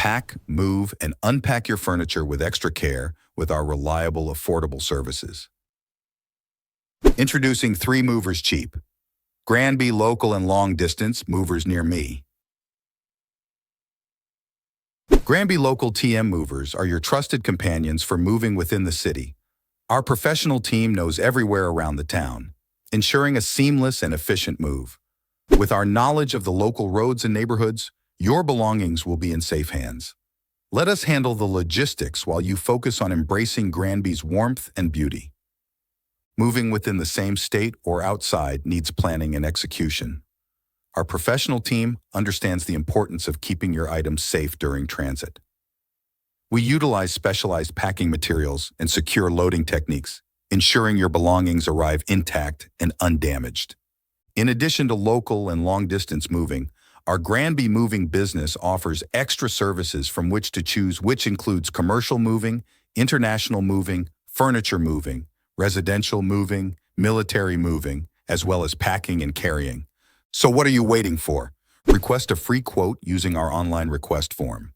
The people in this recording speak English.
pack, move, and unpack your furniture with extra care with our reliable, affordable services. Introducing 3 Movers Cheap. Granby local and long distance movers near me. Granby local TM movers are your trusted companions for moving within the city. Our professional team knows everywhere around the town, ensuring a seamless and efficient move. With our knowledge of the local roads and neighborhoods, your belongings will be in safe hands. Let us handle the logistics while you focus on embracing Granby's warmth and beauty. Moving within the same state or outside needs planning and execution. Our professional team understands the importance of keeping your items safe during transit. We utilize specialized packing materials and secure loading techniques, ensuring your belongings arrive intact and undamaged. In addition to local and long-distance moving, our Granby moving business offers extra services from which to choose, which includes commercial moving, international moving, furniture moving, residential moving, military moving, as well as packing and carrying. So what are you waiting for? Request a free quote using our online request form.